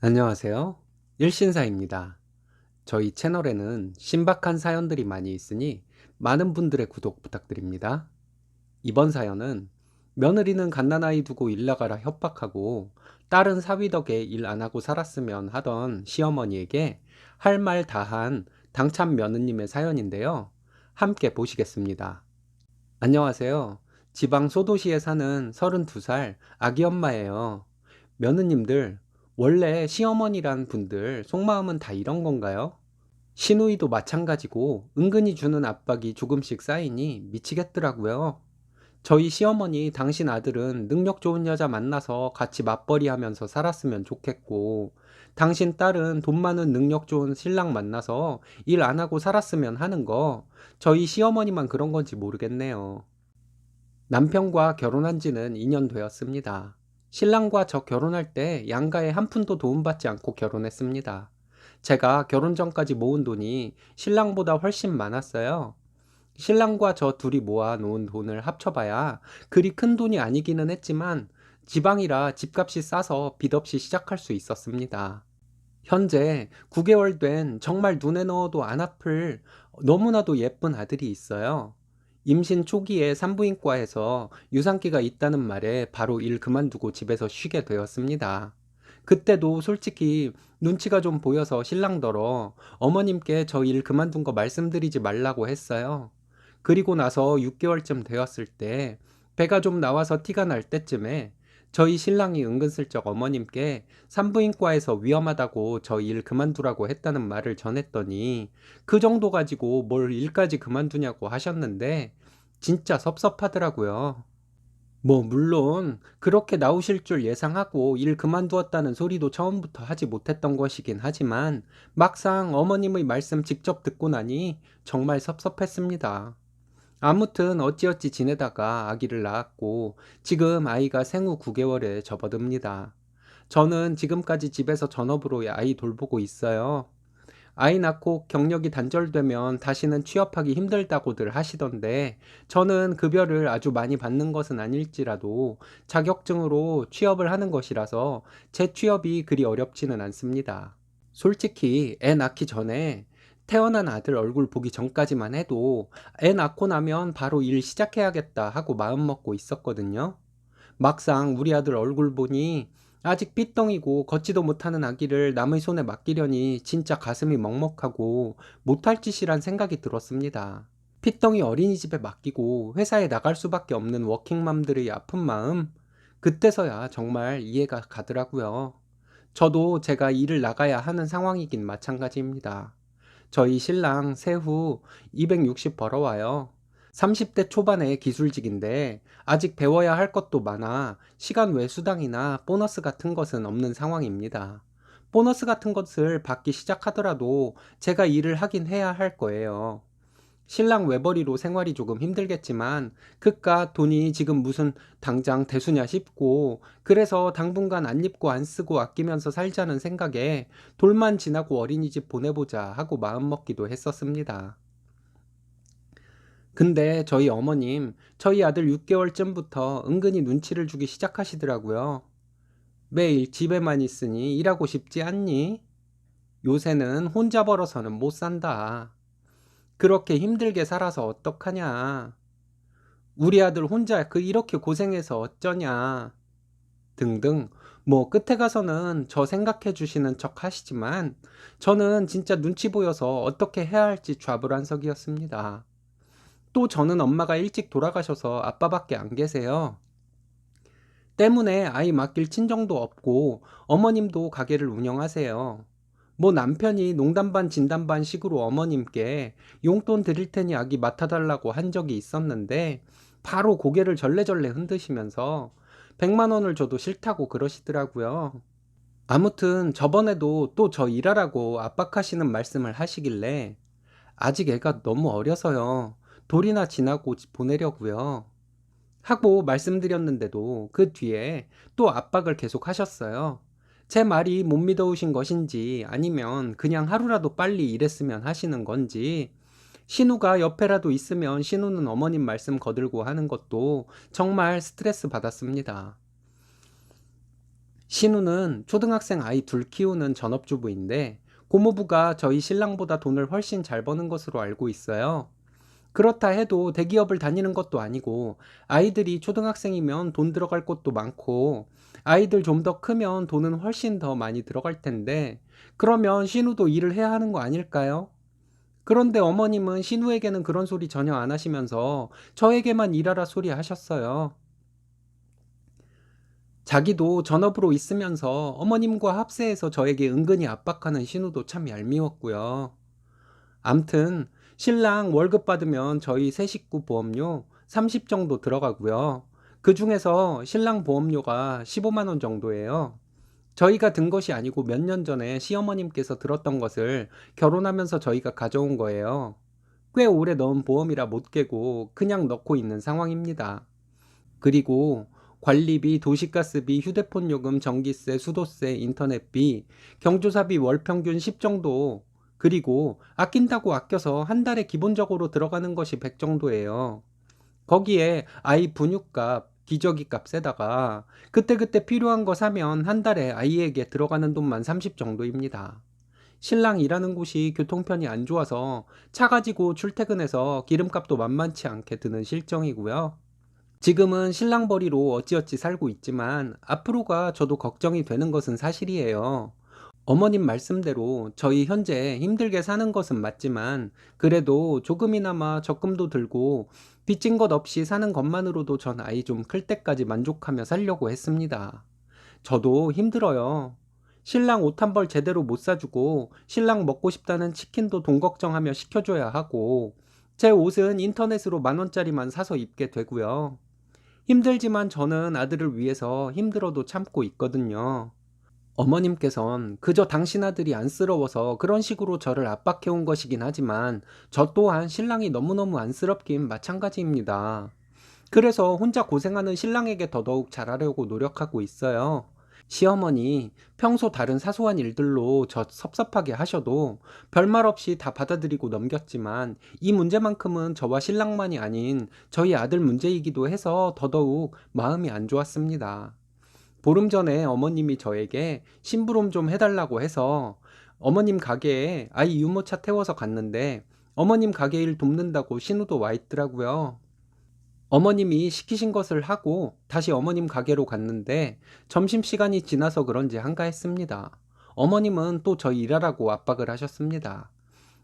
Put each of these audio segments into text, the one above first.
안녕하세요. 일신사입니다. 저희 채널에는 신박한 사연들이 많이 있으니 많은 분들의 구독 부탁드립니다. 이번 사연은 며느리는 갓난아이 두고 일 나가라 협박하고 딸은 사위 덕에 일 안 하고 살았으면 하던 시어머니에게 할 말 다한 당찬 며느님의 사연인데요. 함께 보시겠습니다. 안녕하세요. 지방 소도시에 사는 32살 아기 엄마예요. 며느님들, 원래 시어머니란 분들 속마음은 다 이런 건가요? 시누이도 마찬가지고 은근히 주는 압박이 조금씩 쌓이니 미치겠더라고요. 저희 시어머니 당신 아들은 능력 좋은 여자 만나서 같이 맞벌이 하면서 살았으면 좋겠고, 당신 딸은 돈 많은 능력 좋은 신랑 만나서 일 안 하고 살았으면 하는 거, 저희 시어머니만 그런 건지 모르겠네요. 남편과 결혼한 지는 2년 되었습니다. 신랑과 저 결혼할 때 양가에 한 푼도 도움받지 않고 결혼했습니다. 제가 결혼 전까지 모은 돈이 신랑보다 훨씬 많았어요. 신랑과 저 둘이 모아 놓은 돈을 합쳐봐야 그리 큰 돈이 아니기는 했지만 지방이라 집값이 싸서 빚 없이 시작할 수 있었습니다. 현재 9개월 된 정말 눈에 넣어도 안 아플 너무나도 예쁜 아들이 있어요. 임신 초기에 산부인과에서 유산기가 있다는 말에 바로 일 그만두고 집에서 쉬게 되었습니다. 그때도 솔직히 눈치가 좀 보여서 신랑더러 어머님께 저 일 그만둔 거 말씀드리지 말라고 했어요. 그리고 나서 6개월쯤 되었을 때 배가 좀 나와서 티가 날 때쯤에 저희 신랑이 은근슬쩍 어머님께 산부인과에서 위험하다고 저 일 그만두라고 했다는 말을 전했더니 그 정도 가지고 뭘 일까지 그만두냐고 하셨는데 진짜 섭섭하더라고요. 물론 그렇게 나오실 줄 예상하고 일 그만두었다는 소리도 처음부터 하지 못했던 것이긴 하지만 막상 어머님의 말씀 직접 듣고 나니 정말 섭섭했습니다. 아무튼 어찌어찌 지내다가 아기를 낳았고 지금 아이가 생후 9개월에 접어듭니다. 저는 지금까지 집에서 전업으로 아이 돌보고 있어요. 아이 낳고 경력이 단절되면 다시는 취업하기 힘들다고들 하시던데 저는 급여를 아주 많이 받는 것은 아닐지라도 자격증으로 취업을 하는 것이라서 제 취업이 그리 어렵지는 않습니다. 솔직히 애 낳기 전에 태어난 아들 얼굴 보기 전까지만 해도 애 낳고 나면 바로 일 시작해야겠다 하고 마음먹고 있었거든요. 막상 우리 아들 얼굴 보니 아직 삐덩이고 걷지도 못하는 아기를 남의 손에 맡기려니 진짜 가슴이 먹먹하고 못할 짓이란 생각이 들었습니다. 핏덩이 어린이집에 맡기고 회사에 나갈 수밖에 없는 워킹맘들의 아픈 마음, 그때서야 정말 이해가 가더라고요. 저도 제가 일을 나가야 하는 상황이긴 마찬가지입니다. 저희 신랑 세후 260 벌어와요. 30대 초반의 기술직인데 아직 배워야 할 것도 많아 시간 외 수당이나 보너스 같은 것은 없는 상황입니다. 보너스 같은 것을 받기 시작하더라도 제가 일을 하긴 해야 할 거예요. 신랑 외벌이로 생활이 조금 힘들겠지만 그깟 돈이 지금 무슨 당장 대수냐 싶고 그래서 당분간 안 입고 안 쓰고 아끼면서 살자는 생각에 돌만 지나고 어린이집 보내보자 하고 마음먹기도 했었습니다. 근데 저희 어머님, 저희 아들 6개월쯤부터 은근히 눈치를 주기 시작하시더라고요. 매일 집에만 있으니 일하고 싶지 않니? 요새는 혼자 벌어서는 못 산다. 그렇게 힘들게 살아서 어떡하냐? 우리 아들 혼자 이렇게 고생해서 어쩌냐? 등등. 끝에 가서는 저 생각해 주시는 척 하시지만 저는 진짜 눈치 보여서 어떻게 해야 할지 좌불안석이었습니다. 또 저는 엄마가 일찍 돌아가셔서 아빠밖에 안 계세요. 때문에 아이 맡길 친정도 없고 어머님도 가게를 운영하세요. 남편이 농담 반 진담 반 식으로 어머님께 용돈 드릴 테니 아기 맡아달라고 한 적이 있었는데 바로 고개를 절레절레 흔드시면서 100만 원을 줘도 싫다고 그러시더라고요. 아무튼 저번에도 또 저 일하라고 압박하시는 말씀을 하시길래 아직 애가 너무 어려서요. 돌이나 지나고 보내려고요. 하고 말씀드렸는데도 그 뒤에 또 압박을 계속 하셨어요. 제 말이 못 믿어오신 것인지 아니면 그냥 하루라도 빨리 일했으면 하시는 건지 신우가 옆에라도 있으면 신우는 어머님 말씀 거들고 하는 것도 정말 스트레스 받았습니다. 신우는 초등학생 아이 둘 키우는 전업주부인데 고모부가 저희 신랑보다 돈을 훨씬 잘 버는 것으로 알고 있어요. 그렇다 해도 대기업을 다니는 것도 아니고 아이들이 초등학생이면 돈 들어갈 곳도 많고 아이들 좀 더 크면 돈은 훨씬 더 많이 들어갈 텐데 그러면 신우도 일을 해야 하는 거 아닐까요? 그런데 어머님은 신우에게는 그런 소리 전혀 안 하시면서 저에게만 일하라 소리 하셨어요. 자기도 전업으로 있으면서 어머님과 합세해서 저에게 은근히 압박하는 신우도 참 얄미웠고요. 암튼 신랑 월급 받으면 저희 세 식구 보험료 30 정도 들어가고요. 그 중에서 신랑 보험료가 15만 원 정도예요. 저희가 든 것이 아니고 몇 년 전에 시어머님께서 들었던 것을 결혼하면서 저희가 가져온 거예요. 꽤 오래 넣은 보험이라 못 깨고 그냥 넣고 있는 상황입니다. 그리고 관리비, 도시가스비, 휴대폰 요금, 전기세, 수도세, 인터넷비, 경조사비 월 평균 10 정도, 그리고 아낀다고 아껴서 한 달에 기본적으로 들어가는 것이 100 정도예요. 거기에 아이 분유값, 기저귀 값에다가 그때그때 필요한 거 사면 한 달에 아이에게 들어가는 돈만 30 정도입니다. 신랑 일하는 곳이 교통편이 안 좋아서 차 가지고 출퇴근해서 기름값도 만만치 않게 드는 실정이고요. 지금은 신랑벌이로 어찌어찌 살고 있지만 앞으로가 저도 걱정이 되는 것은 사실이에요. 어머님 말씀대로 저희 현재 힘들게 사는 것은 맞지만 그래도 조금이나마 적금도 들고 빚진 것 없이 사는 것만으로도 전 아이 좀 클 때까지 만족하며 살려고 했습니다. 저도 힘들어요. 신랑 옷 한 벌 제대로 못 사주고 신랑 먹고 싶다는 치킨도 돈 걱정하며 시켜줘야 하고 제 옷은 인터넷으로 10,000원짜리만 사서 입게 되고요. 힘들지만 저는 아들을 위해서 힘들어도 참고 있거든요. 어머님께선 그저 당신 아들이 안쓰러워서 그런 식으로 저를 압박해온 것이긴 하지만 저 또한 신랑이 너무너무 안쓰럽긴 마찬가지입니다. 그래서 혼자 고생하는 신랑에게 더더욱 잘하려고 노력하고 있어요. 시어머니, 평소 다른 사소한 일들로 저 섭섭하게 하셔도 별말 없이 다 받아들이고 넘겼지만 이 문제만큼은 저와 신랑만이 아닌 저희 아들 문제이기도 해서 더더욱 마음이 안 좋았습니다. 보름 전에 어머님이 저에게 심부름 좀 해달라고 해서 어머님 가게에 아이 유모차 태워서 갔는데 어머님 가게 일 돕는다고 신우도 와 있더라고요. 어머님이 시키신 것을 하고 다시 어머님 가게로 갔는데 점심시간이 지나서 그런지 한가했습니다. 어머님은 또 저 일하라고 압박을 하셨습니다.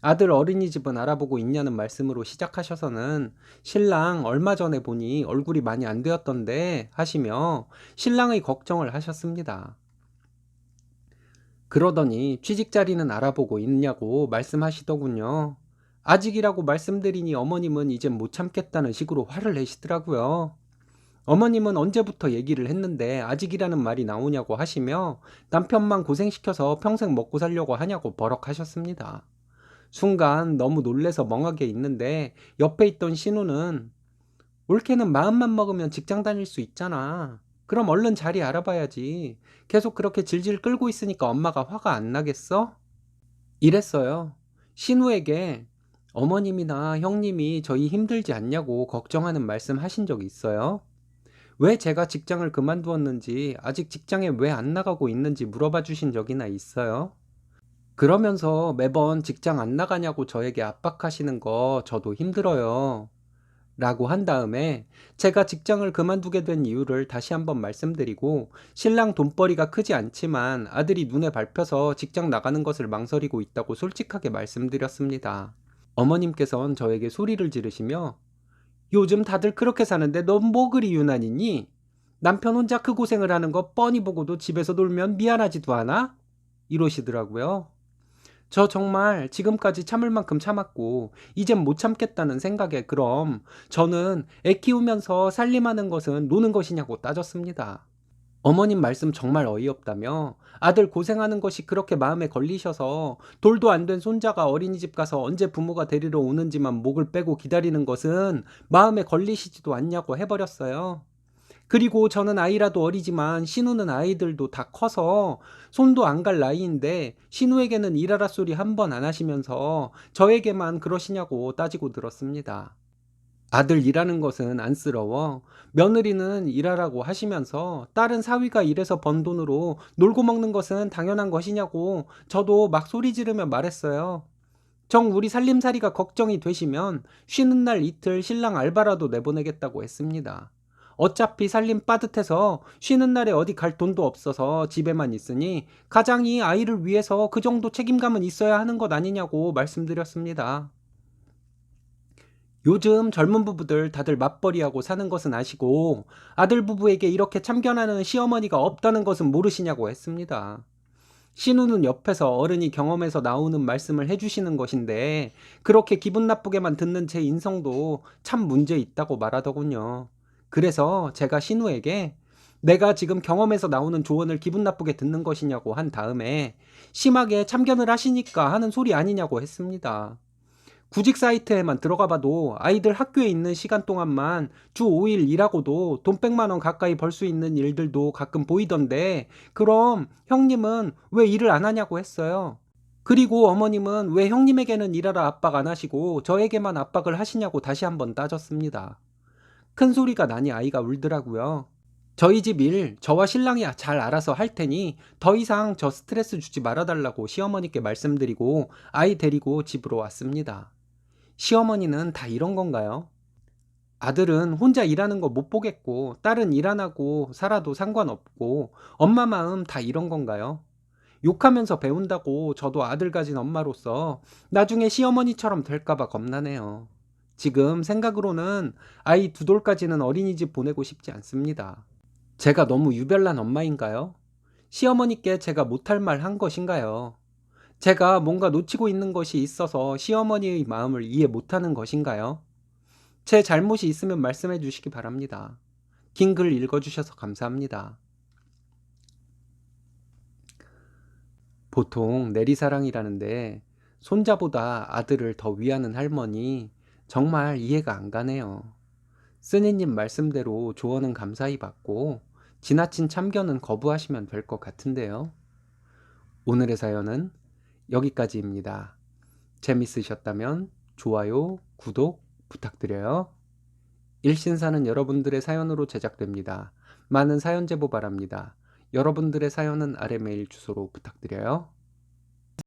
아들 어린이집은 알아보고 있냐는 말씀으로 시작하셔서는 신랑 얼마 전에 보니 얼굴이 많이 안 되었던데 하시며 신랑의 걱정을 하셨습니다. 그러더니 취직 자리는 알아보고 있냐고 말씀하시더군요. 아직이라고 말씀드리니 어머님은 이젠 못 참겠다는 식으로 화를 내시더라고요. 어머님은 언제부터 얘기를 했는데 아직이라는 말이 나오냐고 하시며 남편만 고생시켜서 평생 먹고 살려고 하냐고 버럭하셨습니다. 순간 너무 놀래서 멍하게 있는데 옆에 있던 신우는 올케는 마음만 먹으면 직장 다닐 수 있잖아. 그럼 얼른 자리 알아봐야지. 계속 그렇게 질질 끌고 있으니까 엄마가 화가 안 나겠어? 이랬어요. 신우에게 어머님이나 형님이 저희 힘들지 않냐고 걱정하는 말씀 하신 적 있어요? 왜 제가 직장을 그만두었는지 아직 직장에 왜 안 나가고 있는지 물어봐 주신 적이나 있어요? 그러면서 매번 직장 안 나가냐고 저에게 압박하시는 거 저도 힘들어요. 라고 한 다음에 제가 직장을 그만두게 된 이유를 다시 한번 말씀드리고 신랑 돈벌이가 크지 않지만 아들이 눈에 밟혀서 직장 나가는 것을 망설이고 있다고 솔직하게 말씀드렸습니다. 어머님께선 저에게 소리를 지르시며 요즘 다들 그렇게 사는데 넌 뭐 그리 유난이니? 남편 혼자 그 고생을 하는 거 뻔히 보고도 집에서 놀면 미안하지도 않아? 이러시더라고요. 저 정말 지금까지 참을 만큼 참았고 이젠 못 참겠다는 생각에 그럼 저는 애 키우면서 살림하는 것은 노는 것이냐고 따졌습니다. 어머님 말씀 정말 어이없다며 아들 고생하는 것이 그렇게 마음에 걸리셔서 돌도 안 된 손자가 어린이집 가서 언제 부모가 데리러 오는지만 목을 빼고 기다리는 것은 마음에 걸리시지도 않냐고 해버렸어요. 그리고 저는 아이라도 어리지만 신우는 아이들도 다 커서 손도 안 갈 나이인데 신우에게는 일하라 소리 한 번 안 하시면서 저에게만 그러시냐고 따지고 들었습니다. 아들 일하는 것은 안쓰러워 며느리는 일하라고 하시면서 딸은 사위가 일해서 번 돈으로 놀고 먹는 것은 당연한 것이냐고 저도 막 소리 지르며 말했어요. 정 우리 살림살이가 걱정이 되시면 쉬는 날 이틀 신랑 알바라도 내보내겠다고 했습니다. 어차피 살림 빠듯해서 쉬는 날에 어디 갈 돈도 없어서 집에만 있으니 가장이 아이를 위해서 그 정도 책임감은 있어야 하는 것 아니냐고 말씀드렸습니다. 요즘 젊은 부부들 다들 맞벌이하고 사는 것은 아시고 아들 부부에게 이렇게 참견하는 시어머니가 없다는 것은 모르시냐고 했습니다. 신우는 옆에서 어른이 경험해서 나오는 말씀을 해주시는 것인데 그렇게 기분 나쁘게만 듣는 제 인성도 참 문제 있다고 말하더군요. 그래서 제가 신우에게 내가 지금 경험해서 나오는 조언을 기분 나쁘게 듣는 것이냐고 한 다음에 심하게 참견을 하시니까 하는 소리 아니냐고 했습니다. 구직 사이트에만 들어가 봐도 아이들 학교에 있는 시간 동안만 주 5일 일하고도 돈 100만 원 가까이 벌 수 있는 일들도 가끔 보이던데 그럼 형님은 왜 일을 안 하냐고 했어요. 그리고 어머님은 왜 형님에게는 일하라 압박 안 하시고 저에게만 압박을 하시냐고 다시 한번 따졌습니다. 큰 소리가 나니 아이가 울더라고요. 저희 집 일 저와 신랑이 잘 알아서 할 테니 더 이상 저 스트레스 주지 말아달라고 시어머니께 말씀드리고 아이 데리고 집으로 왔습니다. 시어머니는 다 이런 건가요? 아들은 혼자 일하는 거 못 보겠고, 딸은 일 안 하고 살아도 상관없고, 엄마 마음 다 이런 건가요? 욕하면서 배운다고 저도 아들 가진 엄마로서 나중에 시어머니처럼 될까봐 겁나네요. 지금 생각으로는 아이 두 돌까지는 어린이집 보내고 싶지 않습니다. 제가 너무 유별난 엄마인가요? 시어머니께 제가 못할 말 한 것인가요? 제가 뭔가 놓치고 있는 것이 있어서 시어머니의 마음을 이해 못하는 것인가요? 제 잘못이 있으면 말씀해 주시기 바랍니다. 긴 글 읽어주셔서 감사합니다. 보통 내리사랑이라는데 손자보다 아들을 더 위하는 할머니 정말 이해가 안 가네요. 스님님 말씀대로 조언은 감사히 받고 지나친 참견은 거부하시면 될 것 같은데요. 오늘의 사연은 여기까지입니다. 재밌으셨다면 좋아요, 구독 부탁드려요. 일신사는 여러분들의 사연으로 제작됩니다. 많은 사연 제보 바랍니다. 여러분들의 사연은 아래 메일 주소로 부탁드려요.